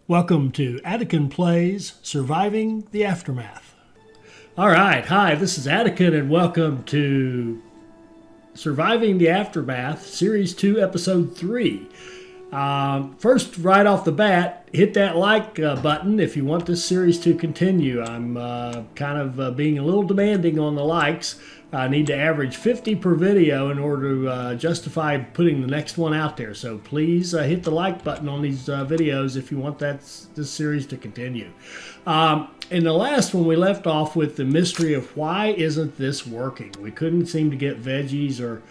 Welcome to Attican Plays Surviving the Aftermath. All right, hi, this is Attican and welcome to Surviving the Aftermath, Series 2, Episode 3. First, right off the bat, hit that like button if you want this series to continue. I'm being a little demanding on the likes. I need to average 50 per video in order to justify putting the next one out there. So please hit the like button on these videos if you want this series to continue. In the last one, we left off with the mystery of why isn't this working? We couldn't seem to get veggies or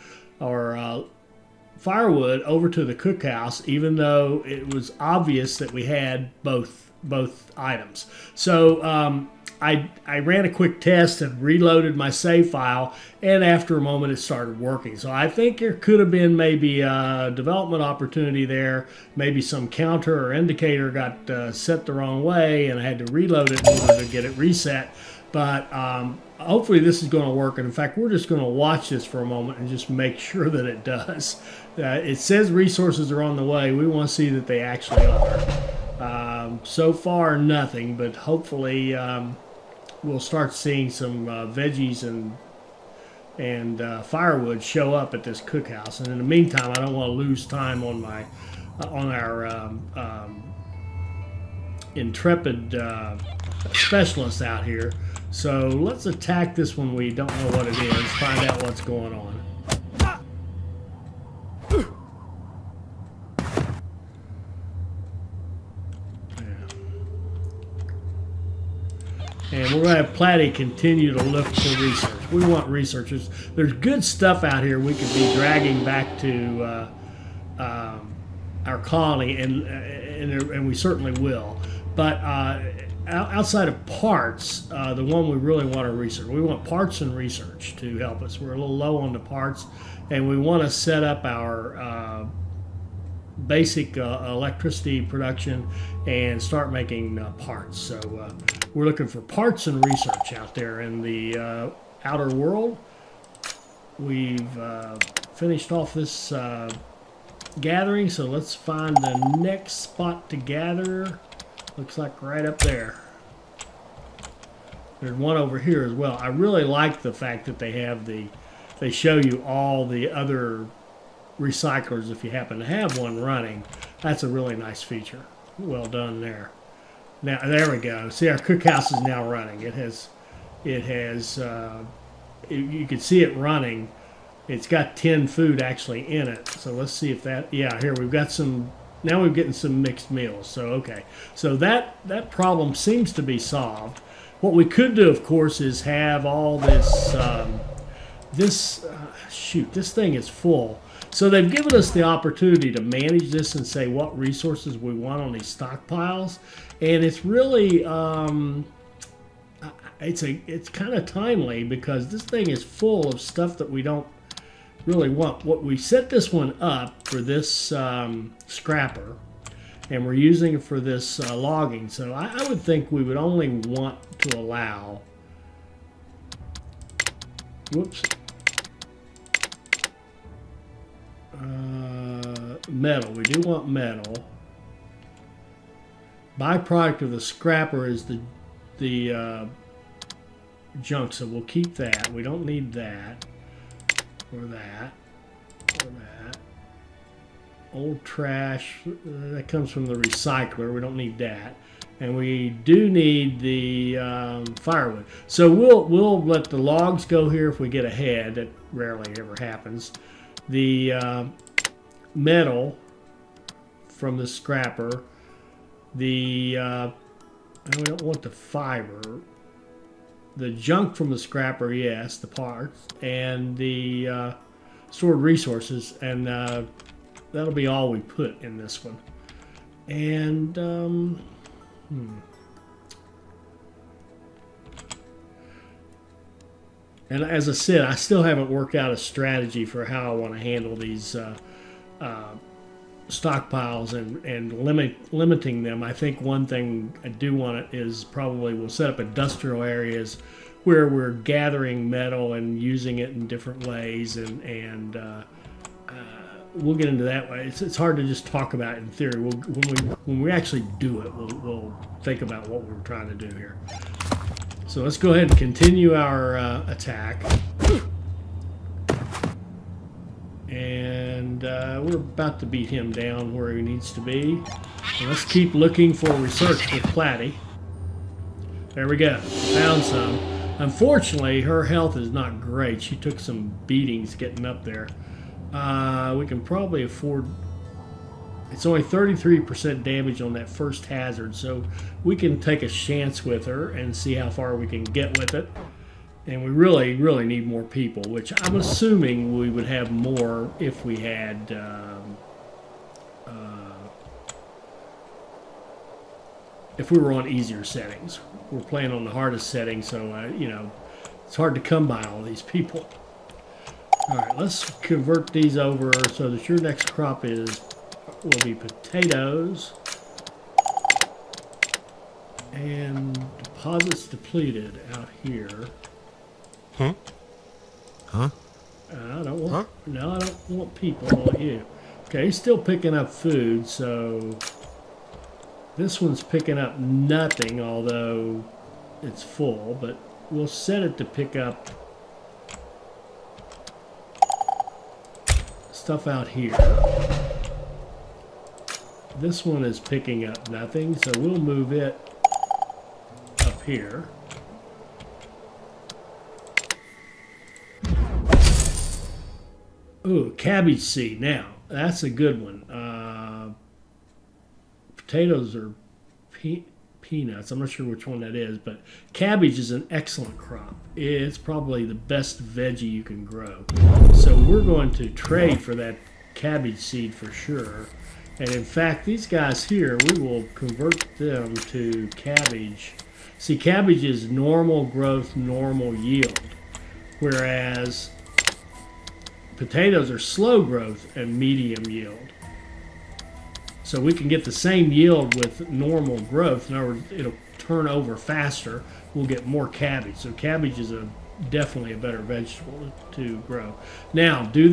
firewood over to the cookhouse, even though it was obvious that we had both items. So I ran a quick test and reloaded my save file, and after a moment it started working. So I think there could have been maybe a development opportunity there. Maybe some counter or indicator got set the wrong way and I had to reload it in order to get it reset. But hopefully this is going to work. And in fact, we're just going to watch this for a moment and just make sure that it does. It says resources are on the way. We want to see that they actually are. So far, nothing, but hopefully we'll start seeing some veggies and firewood show up at this cookhouse. And in the meantime, I don't want to lose time on our intrepid specialists out here. So let's attack this one. We don't know what it is. Find out what's going on. And we're going to have Platty continue to look for research. We want researchers. There's good stuff out here we could be dragging back to our colony, and we certainly will. But outside of parts, the one we really want to research, we want parts and research to help us. We're a little low on the parts, and we want to set up our basic electricity production and start making parts. So we're looking for parts and research out there in the outer world. We've finished off this gathering, so let's find the next spot to gather. Looks like right up there. There's one over here as well. I really like the fact that they show you all the other recyclers if you happen to have one running. That's a really nice feature. Well done there. Now there we go. See, our cookhouse is now running. It has you can see it running. It's got 10 food actually in it. So let's see if that, yeah, here we've got some. Now we're getting some mixed meals. So okay, so that problem seems to be solved. What we could do, of course, is have all this this thing is full. So they've given us the opportunity to manage this and say what resources we want on these stockpiles, and it's really it's kind of timely because this thing is full of stuff that we don't really want. What we set this one up for this scrapper, and we're using it for this logging. So I would think we would only want to allow. Whoops. Metal. We do want metal. Byproduct of the scrapper is the junk, so we'll keep that. We don't need that or that or that. Old trash, that comes from the recycler. We don't need that. And we do need the firewood. So we'll let the logs go here if we get ahead. That rarely ever happens. The metal from the scrapper, we don't want the fiber, the junk from the scrapper, yes, the parts, and the stored resources, and that'll be all we put in this one. And and as I said, I still haven't worked out a strategy for how I want to handle these stockpiles and limiting them. I think one thing I do want is probably we'll set up industrial areas where we're gathering metal and using it in different ways, and we'll get into that way. It's hard to just talk about it in theory. When we actually do it, we'll think about what we're trying to do here. So let's go ahead and continue our attack. And we're about to beat him down where he needs to be. And let's keep looking for research with Platy. There we go. Found some. Unfortunately, her health is not great. She took some beatings getting up there. We can probably afford... It's only 33% damage on that first hazard, so we can take a chance with her and see how far we can get with it. And we really, really need more people, which I'm assuming we would have more if we had... if we were on easier settings. We're playing on the hardest setting, so, you know, it's hard to come by all these people. All right, let's convert these over so that your next crop will be potatoes. And deposits depleted out here. Huh? Huh? I don't want, no, I don't want people. I want you. Okay, he's still picking up food, so this one's picking up nothing, although it's full, but we'll set it to pick up stuff out here. This one is picking up nothing, so we'll move it up here. Ooh, cabbage seed. Now, that's a good one. Potatoes are peanuts. I'm not sure which one that is, but cabbage is an excellent crop. It's probably the best veggie you can grow. So we're going to trade for that cabbage seed for sure. And in fact, these guys here, we will convert them to cabbage. See, cabbage is normal growth, normal yield, whereas potatoes are slow growth and medium yield. So we can get the same yield with normal growth. In other words, it'll turn over faster. We'll get more cabbage. So cabbage is definitely a better vegetable to grow. Now, do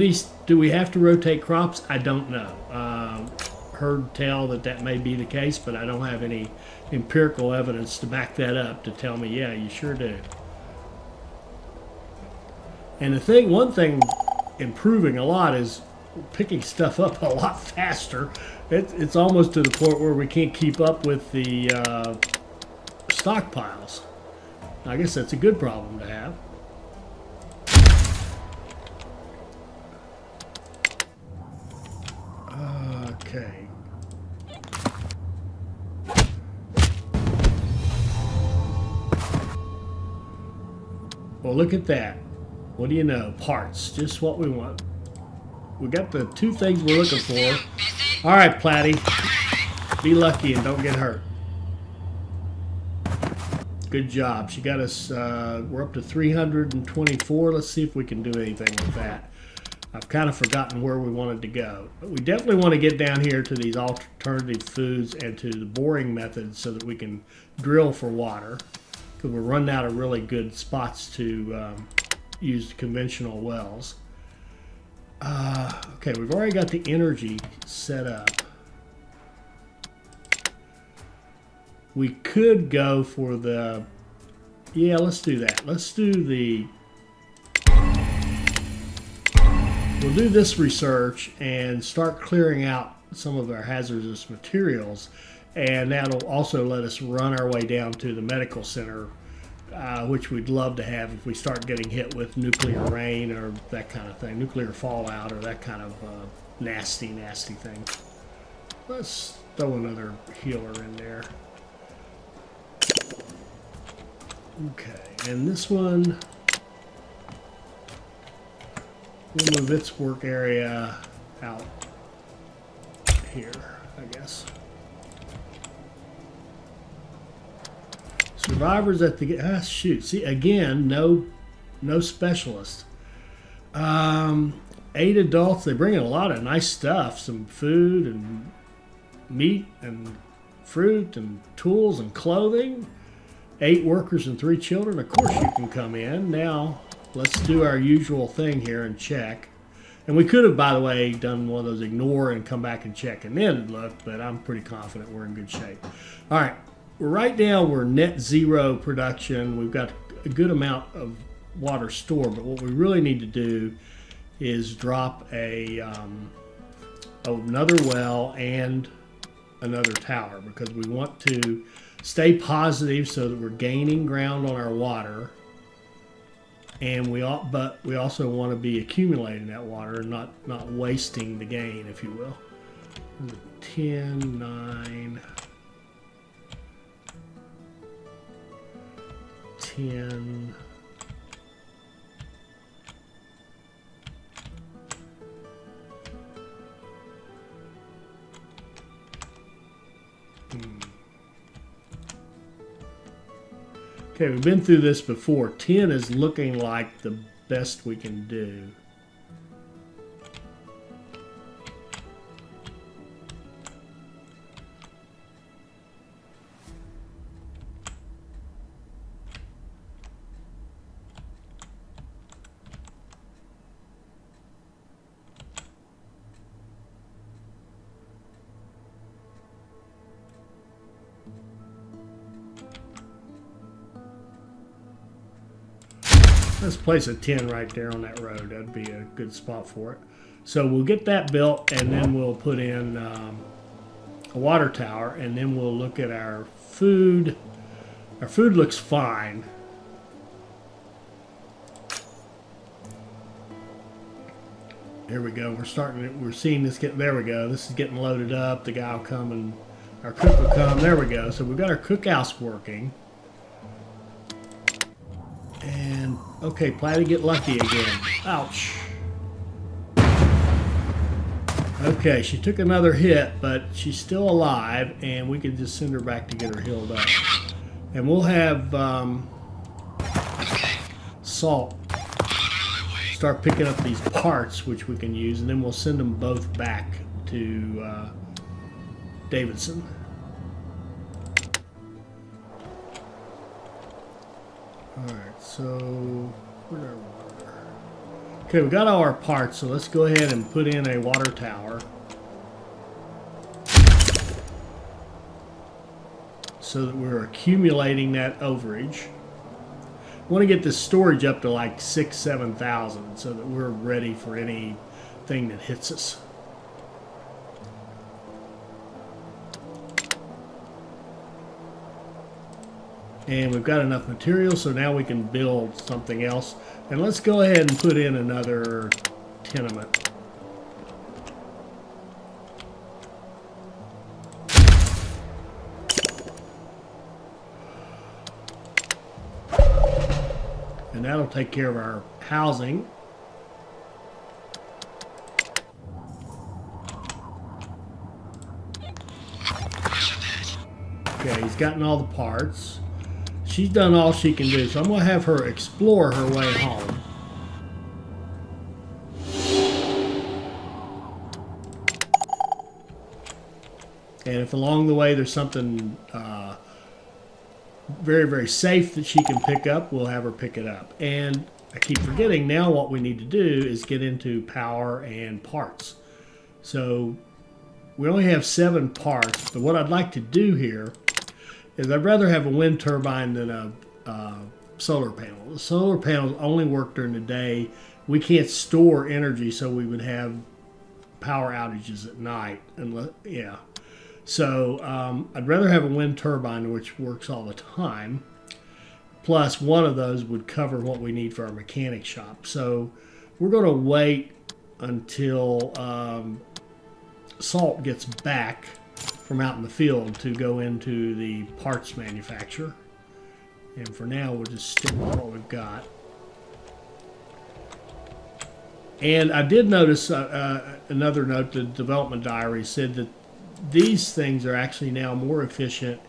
we have to rotate crops? I don't know. Heard tell that may be the case, but I don't have any empirical evidence to back that up to tell me, yeah, you sure do. And one thing improving a lot is picking stuff up a lot faster. It's almost to the point where we can't keep up with the stockpiles. I guess that's a good problem to have. Okay. Well, look at that. What do you know? Parts. Just what we want. We got the two things we're looking for. All right, Platy. Be lucky and don't get hurt. Good job. She got us, we're up to 324. Let's see if we can do anything with that. I've kind of forgotten where we wanted to go. But we definitely want to get down here to these alternative foods and to the boring method so that we can drill for water. Because we're running out of really good spots to use conventional wells. Okay, we've already got the energy set up. We could go for the... Yeah, let's do that. Let's do the... We'll do this research and start clearing out some of our hazardous materials. And that'll also let us run our way down to the medical center, which we'd love to have if we start getting hit with nuclear rain or that kind of thing, nuclear fallout or that kind of nasty, nasty thing. Let's throw another healer in there. Okay, and this one, we'll move its work area out here, I guess. Survivors at the... shoot. See, again, no specialist. 8 adults. They bring in a lot of nice stuff. Some food and meat and fruit and tools and clothing. 8 workers and 3 children. Of course you can come in. Now, let's do our usual thing here and check. And we could have, by the way, done one of those ignore and come back and check and then look, but I'm pretty confident we're in good shape. All right, right now we're net zero production. We've got a good amount of water stored, but what we really need to do is drop another well and another tower, because we want to stay positive so that we're gaining ground on our water, and but we also want to be accumulating that water and not wasting the gain, if you will. 10, 9, 10. Okay, we've been through this before. 10 is looking like the best we can do. Let's place a 10 right there on that road. That'd be a good spot for it. So we'll get that built, and then we'll put in a water tower, and then we'll look at our food. Our food looks fine. Here we go. We're seeing this get, there we go. This is getting loaded up. The guy will come and our cook will come. There we go. So we've got our cookhouse working. And, okay, Platty, get lucky again. Ouch. Okay, she took another hit, but she's still alive, and we can just send her back to get her healed up. And we'll have Salt start picking up these parts, which we can use, and then we'll send them both back to Davidson. Alright, so where's our water? Okay, we got all our parts, so let's go ahead and put in a water tower so that we're accumulating that overage. We want to get this storage up to like 6,000-7,000 so that we're ready for anything that hits us. And we've got enough material, so now we can build something else. And let's go ahead and put in another tenement. And that'll take care of our housing. Okay, he's gotten all the parts. She's done all she can do, so I'm going to have her explore her way home. And if along the way there's something very, very safe that she can pick up, we'll have her pick it up. And I keep forgetting, now what we need to do is get into power and parts. So we only have 7 parts, but what I'd like to do here is I'd rather have a wind turbine than a solar panel. The solar panels only work during the day. We can't store energy, so we would have power outages at night. Yeah. So I'd rather have a wind turbine, which works all the time. Plus, one of those would cover what we need for our mechanic shop. So we're going to wait until Salt gets back from out in the field to go into the parts manufacturer. And for now, we'll just stick with what we've got. And I did notice another note, the development diary said that these things are actually now more efficient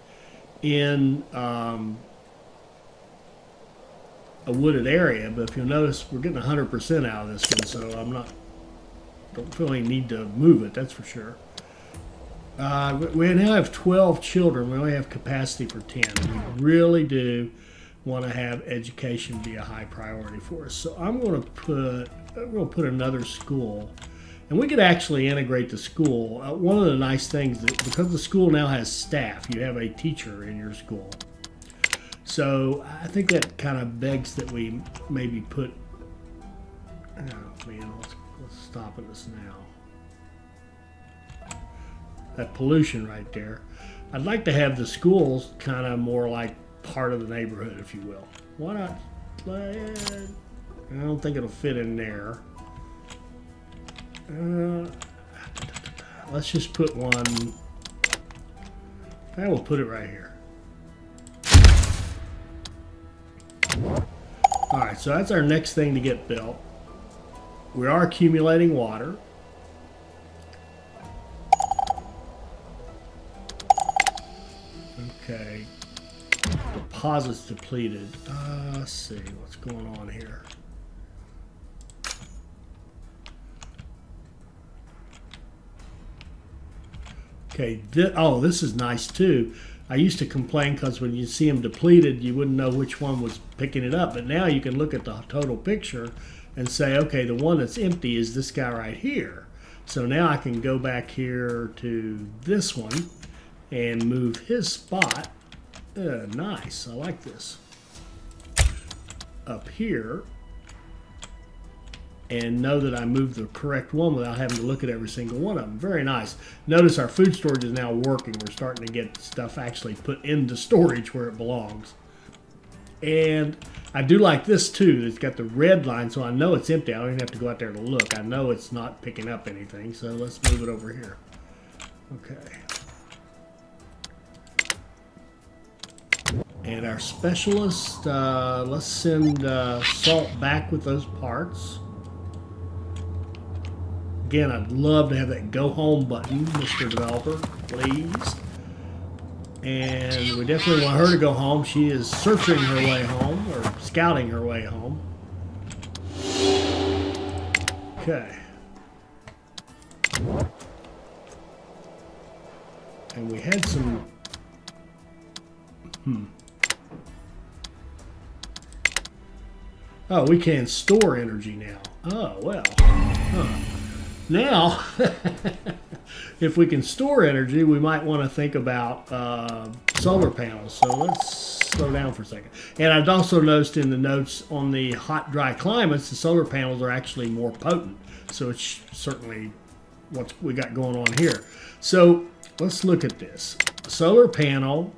in a wooded area. But if you'll notice, we're getting 100% out of this one, so don't feel any need to move it, that's for sure. We now have 12 children. We only have capacity for 10. We really do want to have education be a high priority for us. So I'm going to put another school, and we could actually integrate the school. One of the nice things that because the school now has staff, you have a teacher in your school. So I think that kind of begs that we maybe put. Oh man, let's stop this now. That pollution right there. I'd like to have the schools kind of more like part of the neighborhood, if you will. Why not? I don't think it'll fit in there. Let's just put one. I will put it right here. All right, so that's our next thing to get built. We are accumulating water. Okay. Deposits depleted. Let's see what's going on here. Okay. This is nice too. I used to complain because when you see them depleted, you wouldn't know which one was picking it up. But now you can look at the total picture and say, okay, the one that's empty is this guy right here. So now I can go back here to this one and move his spot. Nice, I like this. Up here, and know that I moved the correct one without having to look at every single one of them. Very nice. Notice our food storage is now working. We're starting to get stuff actually put into storage where it belongs. And I do like this too. It's got the red line, so I know it's empty. I don't even have to go out there to look. I know it's not picking up anything, so let's move it over here. Okay. And our specialist, let's send Salt back with those parts. Again, I'd love to have that go home button, Mr. Developer, please. And we definitely want her to go home. She is searching her way home, or scouting her way home. Okay. And we had some... Oh, we can store energy now. Oh, well. Huh. Now, if we can store energy, we might want to think about solar panels. So let's slow down for a second. And I've also noticed in the notes on the hot, dry climates, the solar panels are actually more potent. So it's certainly what we got going on here. So let's look at this. Solar panel,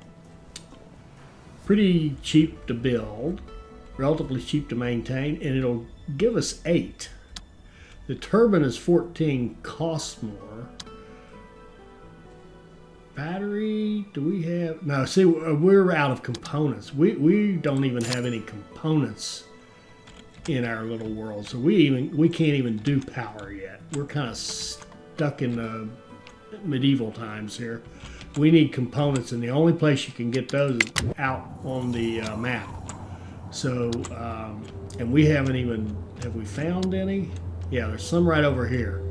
pretty cheap to build, relatively cheap to maintain, and it'll give us 8. The turbine is 14, costs more. Battery, do we have? No, see, we're out of components. We don't even have any components in our little world, so we can't even do power yet. We're kind of stuck in the medieval times here. We need components, and the only place you can get those is out on the map. So, and we haven't even, have we found any? Yeah, there's some right over here.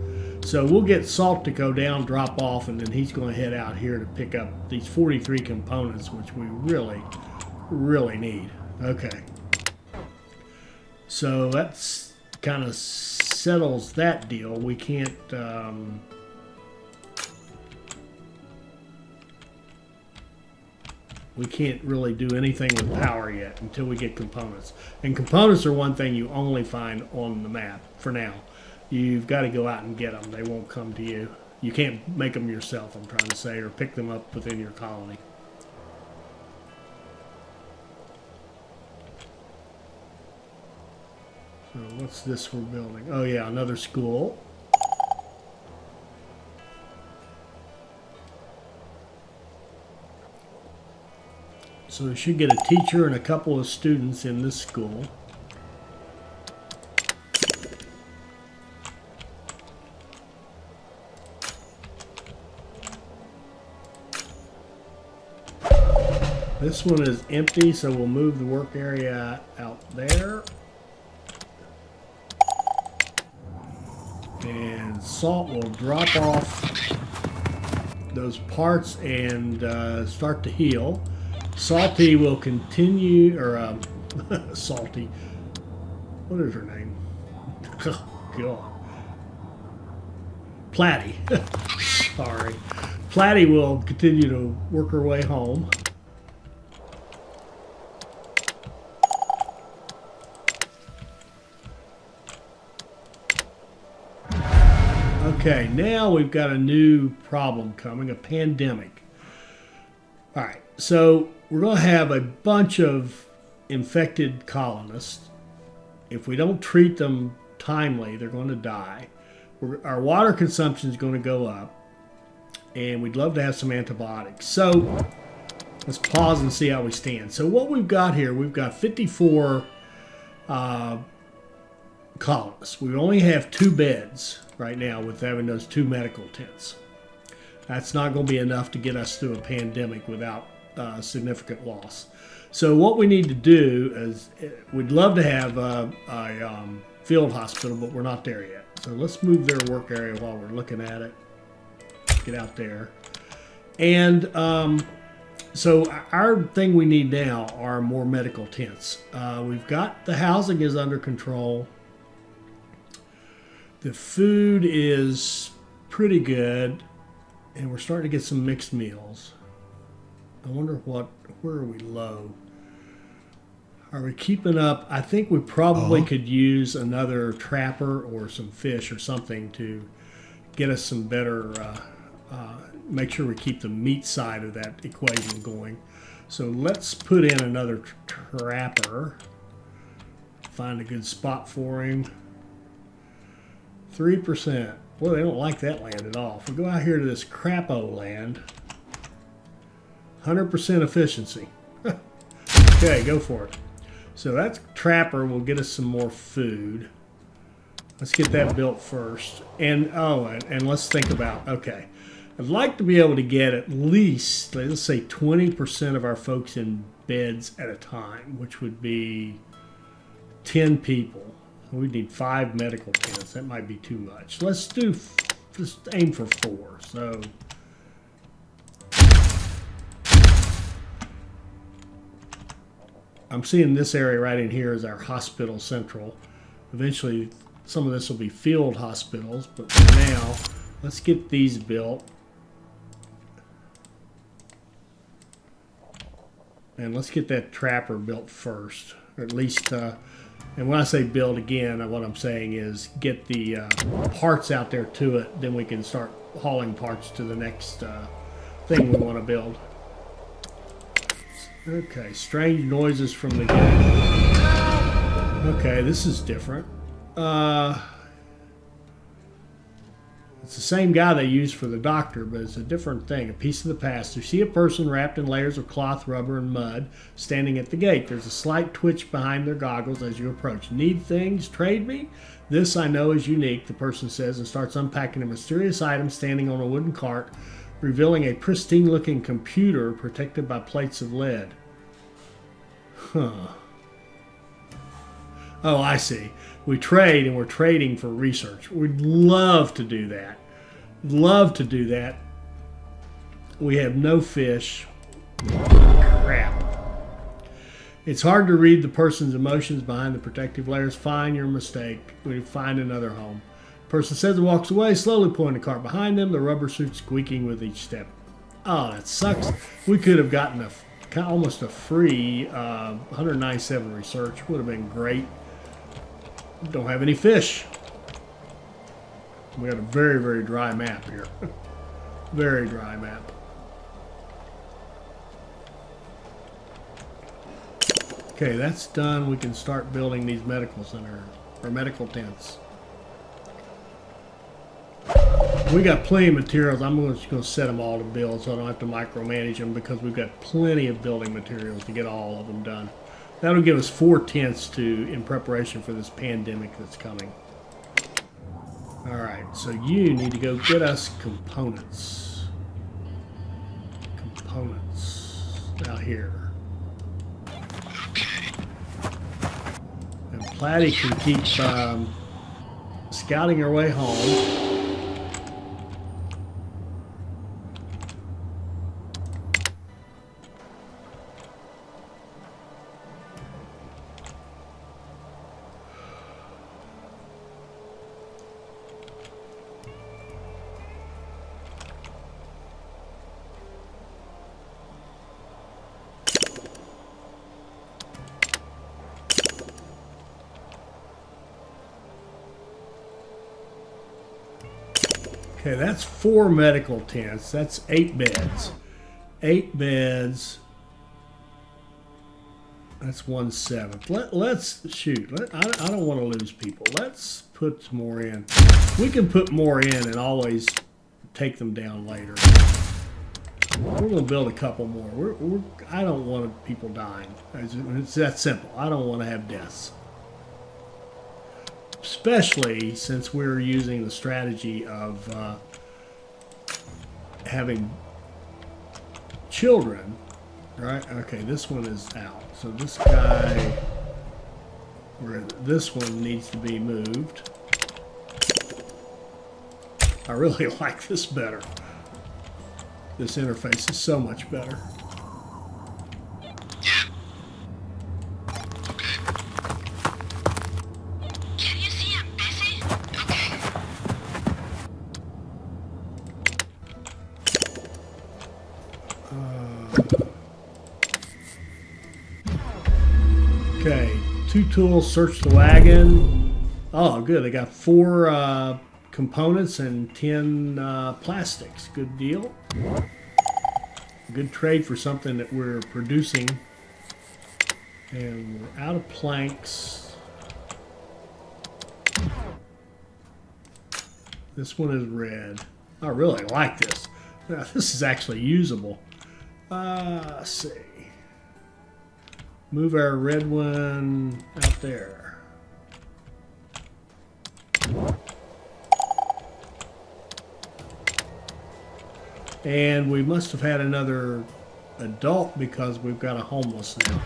So we'll get Salt to go down, drop off, and then he's going to head out here to pick up these 43 components, which we really, really need. Okay. So that's kind of settles that deal. We can't... we can't really do anything with power yet until we get components. And components are one thing you only find on the map for now. You've got to go out and get them. They won't come to you. You can't make them yourself, I'm trying to say, or pick them up within your colony. So what's this we're building? Oh yeah, another school. So we should get a teacher and a couple of students in this school. This one is empty, so we'll move the work area out there. And Salt will drop off those parts and start to heal. Salty will continue, or Salty. What is her name? Oh, God. Platty. Sorry. Platty will continue to work her way home. Okay, now we've got a new problem coming, a pandemic. All right, so we're going to have a bunch of infected colonists. If we don't treat them timely, they're going to die. Our water consumption is going to go up, and we'd love to have some antibiotics. So let's pause and see how we stand. So what we've got here, we've got 54 colonists. We only have 2 beds right now with having those 2 medical tents. That's not going to be enough to get us through a pandemic without significant loss. So what we need to do is, we'd love to have a field hospital, but we're not there yet. So let's move their work area while we're looking at it. Get out there. And so our thing we need now are more medical tents. We've got the housing is under control. The food is pretty good, and we're starting to get some mixed meals. I wonder where are we low? Are we keeping up? I think we probably could use another trapper or some fish or something to get us some better, make sure we keep the meat side of that equation going. So let's put in another trapper. Find a good spot for him. 3%. Well, they don't like that land at all. If we go out here to this crapo land, 100% efficiency. Okay, go for it. So that trapper will get us some more food. Let's get that built first. And let's think about, okay, I'd like to be able to get at least, let's say 20% of our folks in beds at a time, which would be 10 people. We need 5 medical tents. That might be too much. Let's aim for 4. So I'm seeing this area right in here is our hospital central. Eventually, some of this will be field hospitals, but for now, let's get these built. And let's get that trapper built first, or at least, and when I say build again, what I'm saying is get the parts out there to it, then we can start hauling parts to the next thing we want to build. Okay, strange noises from the gate. Okay, this is different. It's the same guy they used for the doctor, but it's a different thing, a piece of the past. You see a person wrapped in layers of cloth, rubber, and mud standing at the gate. There's a slight twitch behind their goggles as you approach. Need things? Trade me? This I know is unique, the person says, and starts unpacking a mysterious item standing on a wooden cart, revealing a pristine-looking computer protected by plates of lead. Huh. Oh, I see. We trade, and we're trading for research. We'd love to do that. Love to do that. We have no fish. Crap. It's hard to read the person's emotions behind the protective layers. Fine, your mistake. We find another home. Person says and walks away, slowly pulling the cart behind them, the rubber suit squeaking with each step. Oh, that sucks. We could have gotten almost a free 197 research. Would have been great. Don't have any fish. We got a very, very dry map here. Very dry map. Okay, that's done. We can start building these medical centers, or medical tents. We got plenty of materials. I'm just going to set them all to build so I don't have to micromanage them because we've got plenty of building materials to get all of them done. That'll give us 4 tents in preparation for this pandemic that's coming. All right, so you need to go get us components. Components out here. And Platty can keep scouting her way home. Okay, that's 4 medical tents. That's 8 beds. 8 beds. That's 1/7. Let's shoot. I don't want to lose people. Let's put some more in. We can put more in and always take them down later. We're going to build a couple more. I don't want people dying. It's that simple. I don't want to have deaths. Especially since we're using the strategy of having children. Right? Okay, this one is out. So this guy, this one needs to be moved. I really like this better. This interface is so much better. Yeah. Okay. Can you see I'm busy? Okay. Okay, 2 tools, search the wagon. Oh, good. They got 4 components and 10 plastics. Good deal. Good trade for something that we're producing. And we're out of planks. This one is red. I really like this. Now, this is actually usable. Let's see. Move our red one out there. And we must have had another adult because we've got a homeless now.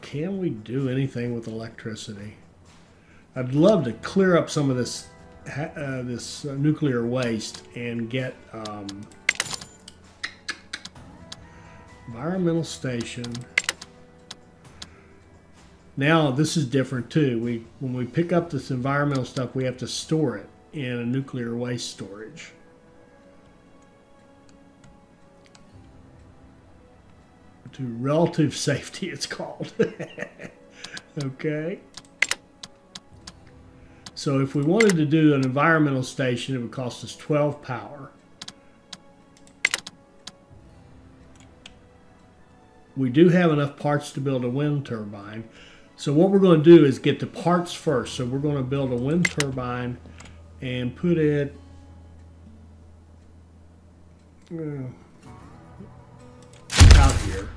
Can we do anything with electricity? I'd love to clear up some of this nuclear waste and get environmental station. Now this is different too. When we pick up this environmental stuff, we have to store it in a nuclear waste storage. To relative safety, it's called. Okay. So if we wanted to do an environmental station, it would cost us 12 power. We do have enough parts to build a wind turbine. So what we're going to do is get the parts first. So we're going to build a wind turbine and put it out here.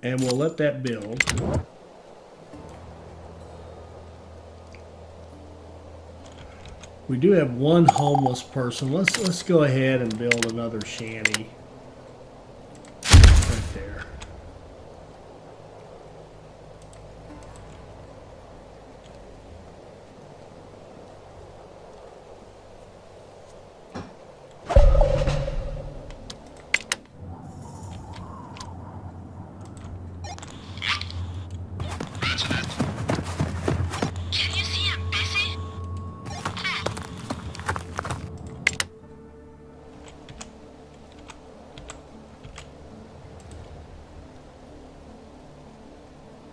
And we'll let that build. We do have one homeless person. Let's go ahead and build another shanty right there. Can you see I'm busy?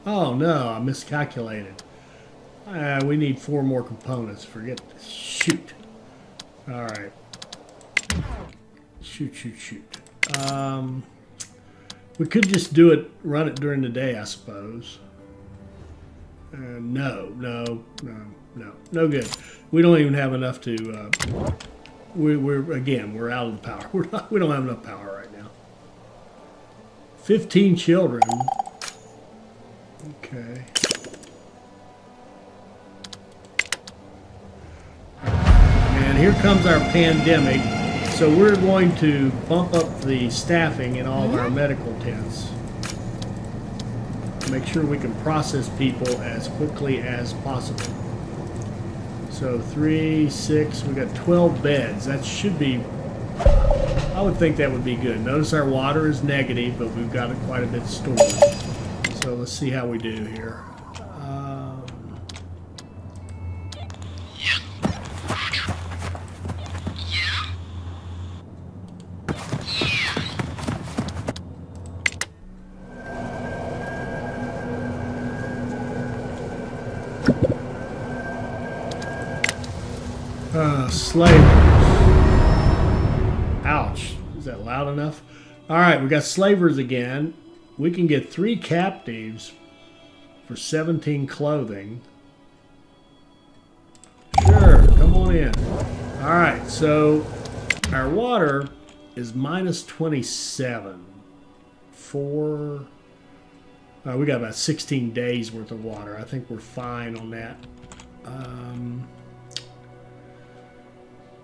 Oh no, I miscalculated. We need 4 more components. Forget this. Shoot. All right. Shoot. We could just run it during the day, I suppose. No good. We don't even have enough to. We're out of the power. We don't have enough power right now. 15 children. Okay. And here comes our pandemic. So we're going to bump up the staffing in all of our medical tents. Make sure we can process people as quickly as possible. So 3, 6, we got 12 beds. That should be, I would think that would be good. Notice our water is negative, but we've got quite a bit stored. So let's see how we do here. Slavers. Ouch. Is that loud enough? All right, we got slavers again. We can get 3 captives for 17 clothing. Sure, come on in. All right, so our water is minus 27. We got about 16 days worth of water. I think we're fine on that.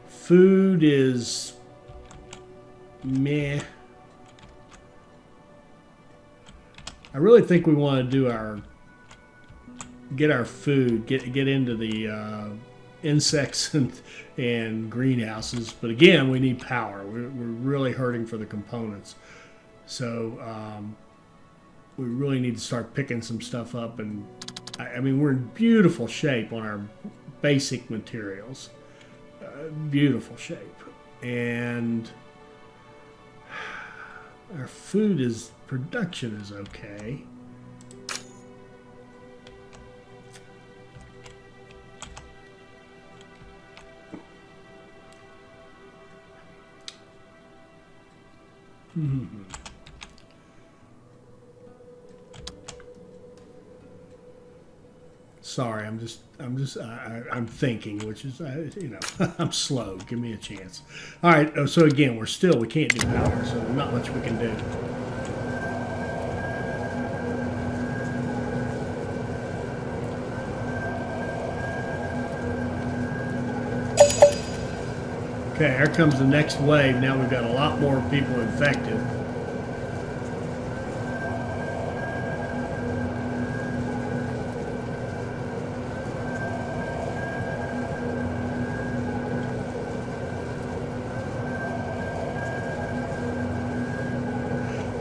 Food is meh. I really think we want to do get our food, get into the insects and greenhouses. But again, we need power. We're really hurting for the components. So we really need to start picking some stuff up. And I mean, we're in beautiful shape on our basic materials. Beautiful shape. And our production is okay. Sorry, I'm thinking, which is, I'm slow. Give me a chance. All right, so again, we can't do power, so not much we can do. Okay, here comes the next wave. Now we've got a lot more people infected.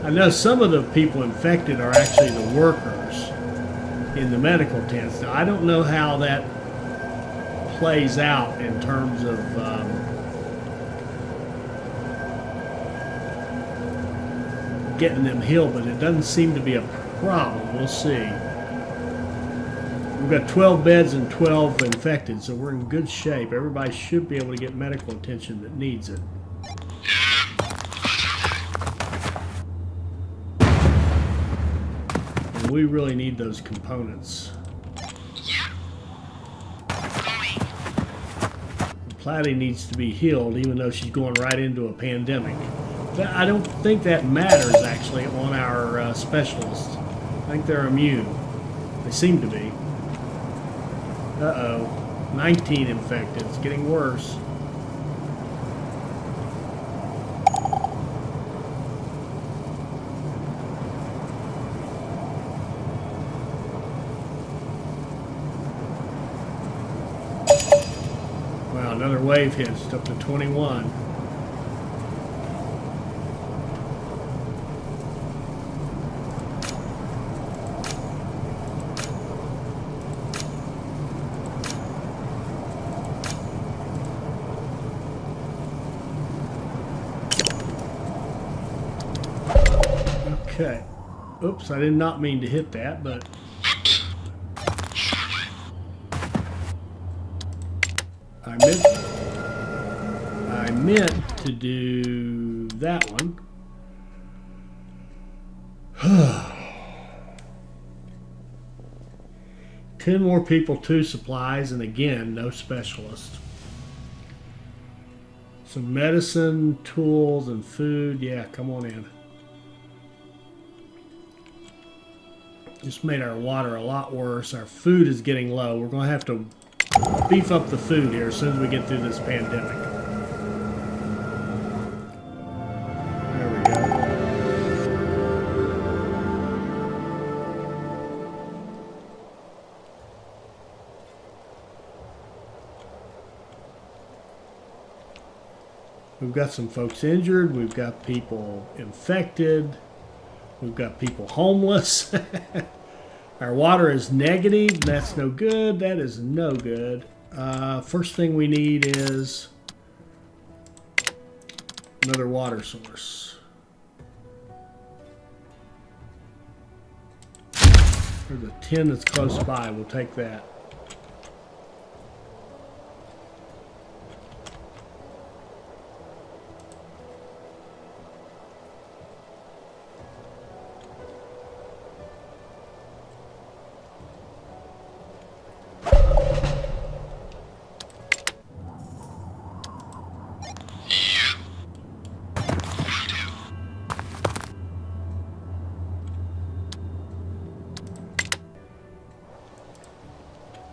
I know some of the people infected are actually the workers in the medical tents. Now, I don't know how that plays out in terms of getting them healed, but it doesn't seem to be a problem. We'll see. We've got 12 beds and 12 infected, so we're in good shape. Everybody should be able to get medical attention that needs it. And we really need those components. Platy needs to be healed, even though she's going right into a pandemic. I don't think that matters, actually, on our specialists. I think they're immune. They seem to be. Uh-oh. 19 infected. It's getting worse. Wow, another wave hits. It's up to 21. Okay. Oops, I did not mean to hit that, but... I meant to do that one. 10 more people, 2 supplies, and again, no specialist. Some medicine, tools, and food. Yeah, come on in. Just made our water a lot worse. Our food is getting low. We're going to have to beef up the food here as soon as we get through this pandemic. There we go. We've got some folks injured. We've got people infected. We've got people homeless. Our water is negative. That's no good. That is no good. First thing we need is another water source. There's a 10 that's close by. We'll take that.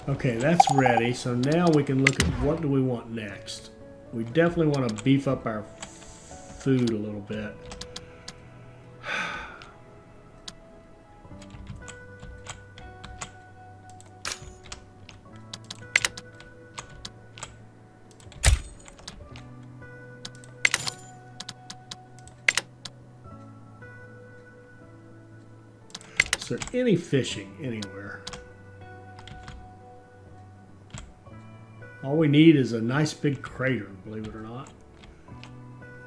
Okay, that's ready. So now we can look at what do we want next. We definitely want to beef up our food a little bit. Is there any fishing anywhere? All we need is a nice big crater, believe it or not.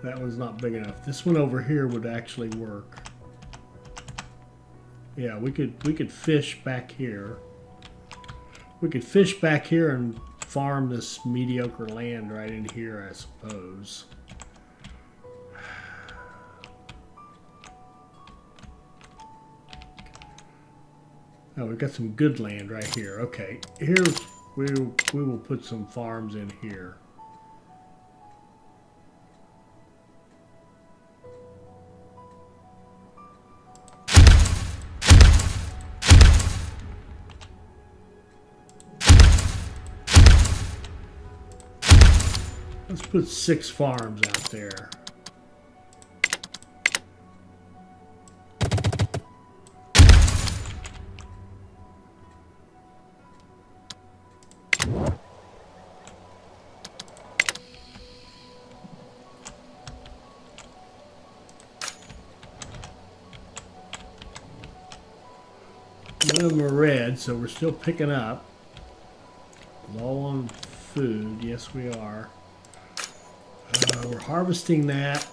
That one's not big enough. This one over here would actually work. Yeah, we could fish back here. We could fish back here and farm this mediocre land right in here, I suppose. Oh, we've got some good land right here. Okay, here we will put some farms in here. Let's put 6 farms out there. None of them are red, so we're still picking up. Low on food, yes we are. We're harvesting that.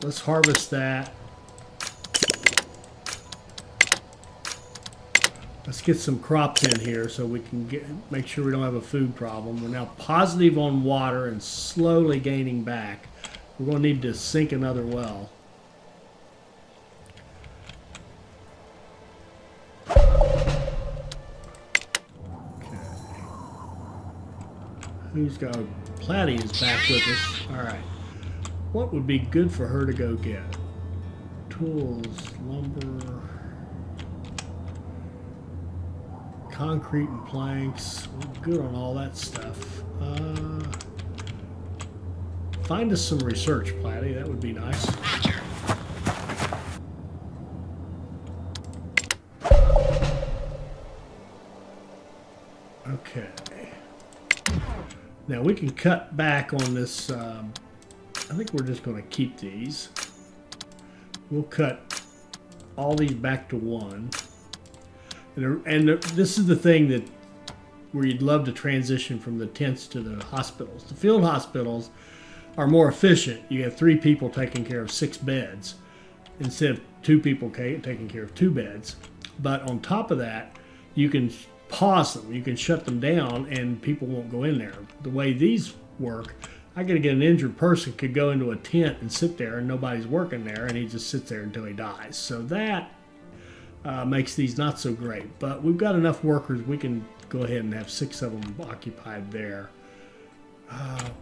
Let's harvest that. Let's get some crops in here so we can make sure we don't have a food problem. We're now positive on water and slowly gaining back. We're going to need to sink another well. Who's got Platy is back with us. Alright. What would be good for her to go get? Tools, lumber, concrete and planks. We're good on all that stuff. Find us some research, Platy. That would be nice. Okay. Now we can cut back on this. I think we're just going to keep these. We'll cut all these back to 1. And this is the thing that where you'd love to transition from the tents to the hospitals. The field hospitals are more efficient. You have 3 people taking care of 6 beds instead of 2 people taking care of 2 beds. But on top of that, you can pause them. You can shut them down and people won't go in there. The way these work, I gotta get an injured person could go into a tent and sit there and nobody's working there and he just sits there until he dies. So that makes these not so great. But we've got enough workers, we can go ahead and have 6 of them occupied there.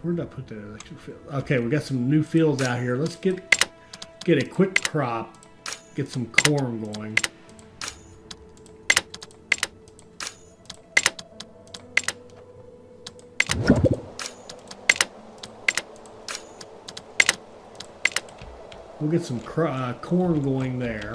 Where did I put that electric field? Okay, we got some new fields out here. Let's get a quick crop, get some corn going. We'll get some corn going there.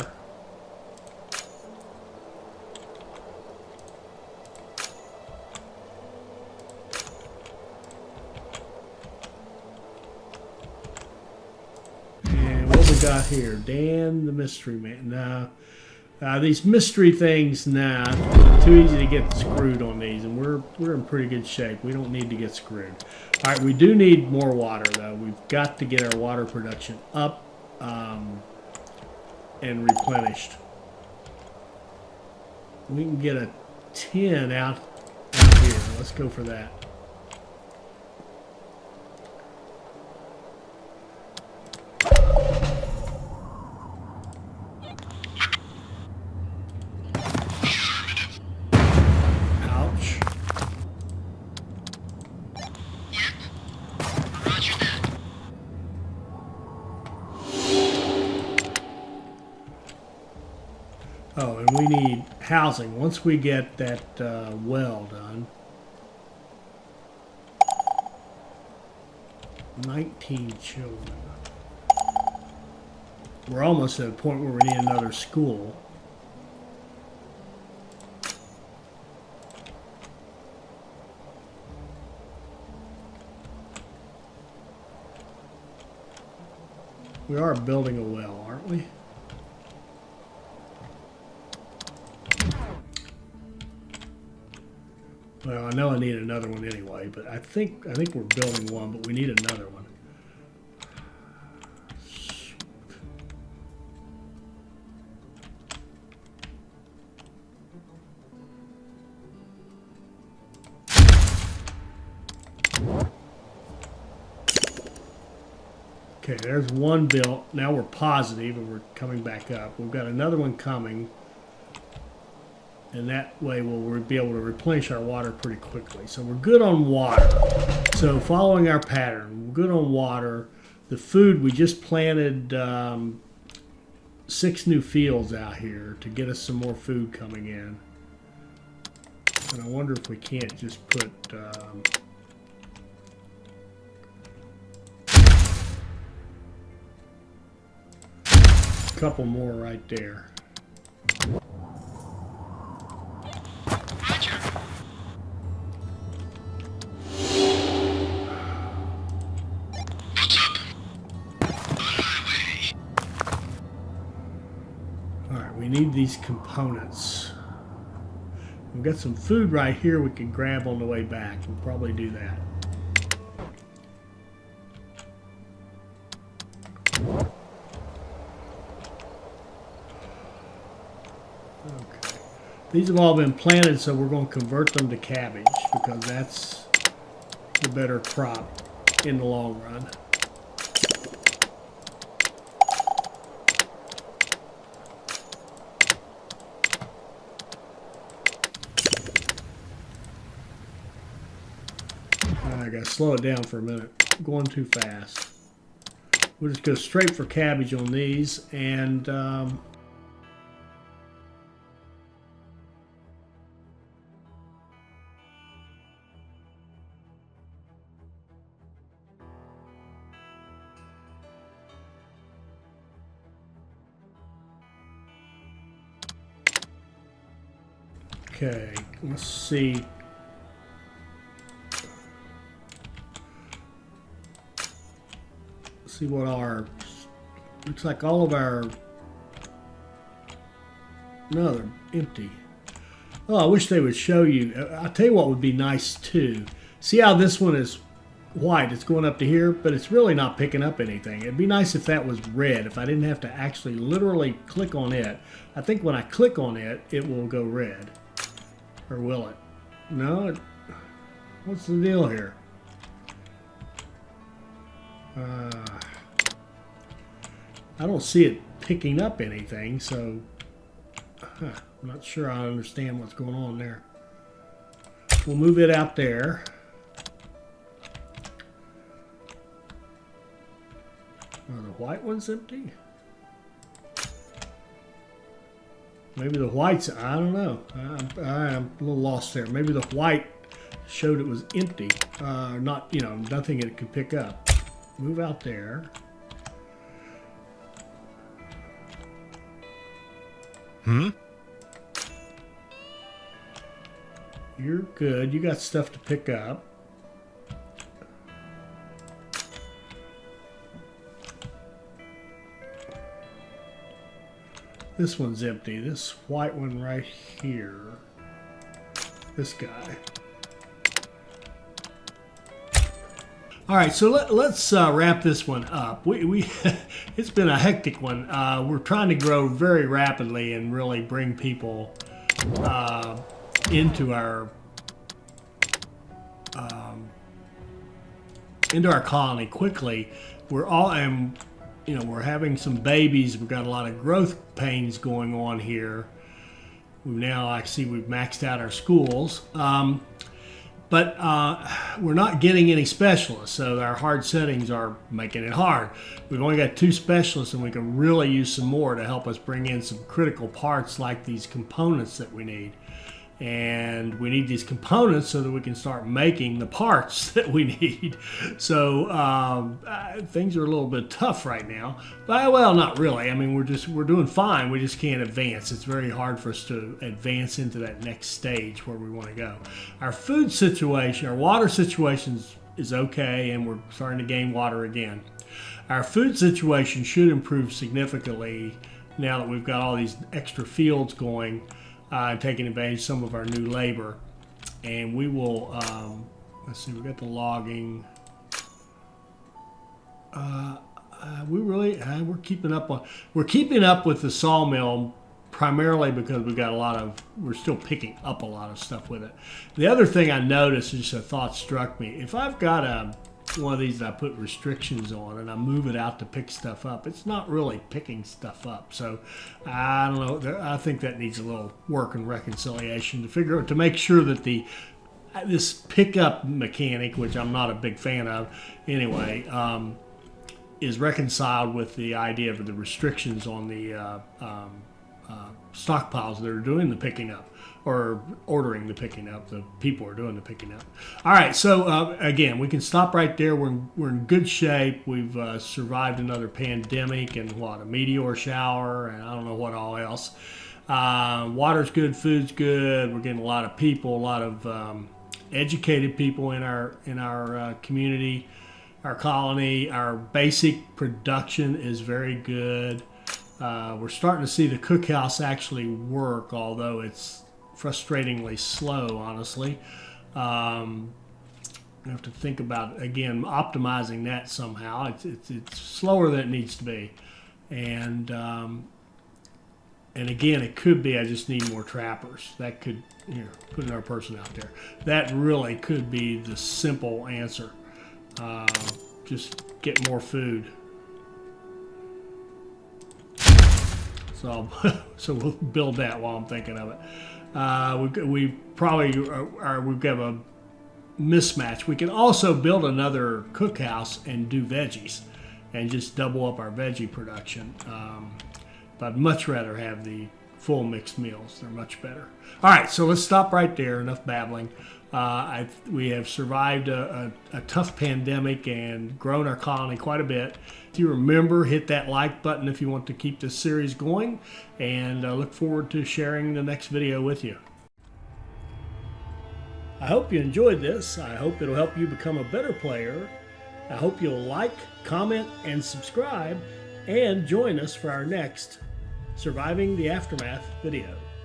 And what we got here? Dan the mystery man. Now, these mystery things, too easy to get screwed on these, and we're in pretty good shape. We don't need to get screwed. All right, we do need more water though. We've got to get our water production up. And replenished. We can get a 10 out here. Let's go for that. Ouch. Roger that. Oh, and we need housing. Once we get that well done. 19 children. We're almost at a point where we need another school. We are building a well, aren't we? Well, I know I need another one anyway, but I think we're building one, but we need another one. Okay, there's one built. Now we're positive and we're coming back up. We've got another one coming. And that way we'll be able to replenish our water pretty quickly. So we're good on water. So following our pattern, we're good on water. The food, we just planted 6 new fields out here to get us some more food coming in. And I wonder if we can't just put... a couple more right there. Roger. What's up? On my way. Alright, we need these components. We've got some food right here we can grab on the way back. We'll probably do that. Okay. These have all been planted, so we're going to convert them to cabbage because that's the better crop in the long run. I gotta slow it down for a minute. I'm going too fast. We'll just go straight for cabbage on these, and okay, let's see. See what our, looks like all of our, no, they're empty. Oh, I wish they would show you. I'll tell you what would be nice too. See how this one is white, it's going up to here, but it's really not picking up anything. It'd be nice if that was red, if I didn't have to actually literally click on it. I think when I click on it, it will go red. Or will it? No, what's the deal here? I don't see it picking up anything, so I'm not sure I understand what's going on there. We'll move it out there. Are the white ones empty? Maybe the whites, I don't know. I'm a little lost there. Maybe the white showed it was empty. Not, you know, nothing it could pick up. Move out there. You're good. You got stuff to pick up. This one's empty. This white one right here. This guy. All right, so let's wrap this one up. We it's been a hectic one. We're trying to grow very rapidly and really bring people into our colony quickly. We're all you know, we're having some babies. We've got a lot of growth pains going on here. We've maxed out our schools. but we're not getting any specialists, so our hard settings are making it hard. We've only got 2 specialists, and we can really use some more to help us bring in some critical parts like these components that we need. And we need these components so that we can start making the parts that we need. So things are a little bit tough right now. But, well, not really. I mean, we're doing fine. We just can't advance. It's very hard for us to advance into that next stage where we want to go. Our food situation, our water situation is okay, and we're starting to gain water again. Our food situation should improve significantly now that we've got all these extra fields going. Taking advantage of some of our new labor, and we will let's see, we got the logging. We're keeping up with the sawmill primarily because we're still picking up a lot of stuff with it. The other thing I noticed, just a thought struck me, if I've got one of these that I put restrictions on and I move it out to pick stuff up, it's not really picking stuff up. So I don't know, I think that needs a little work and reconciliation to make sure that this pickup mechanic, which I'm not a big fan of anyway, is reconciled with the idea of the restrictions on the stockpiles that are doing the picking up or ordering the picking up. The people are doing the picking up. All right, so again, we can stop right there. We're in good shape. We've survived another pandemic and a meteor shower and I don't know what all else. Water's good, food's good. We're getting a lot of people, a lot of educated people in our community, our colony. Our basic production is very good. We're starting to see the cookhouse actually work, although it's frustratingly slow, honestly. I have to think about, again, optimizing that somehow. It's slower than it needs to be. And again, it could be I just need more trappers. That could, put another person out there. That really could be the simple answer. Just get more food. So we'll build that while I'm thinking of it. We probably we've got a mismatch. We can also build another cookhouse and do veggies, and just double up our veggie production. But I'd much rather have the full mixed meals. They're much better. All right, so let's stop right there. Enough babbling. We have survived a tough pandemic and grown our colony quite a bit. If you remember, hit that like button if you want to keep this series going, and I look forward to sharing the next video with you. I hope you enjoyed this. I hope it'll help you become a better player. I hope you'll like, comment, and subscribe, and join us for our next Surviving the Aftermath video.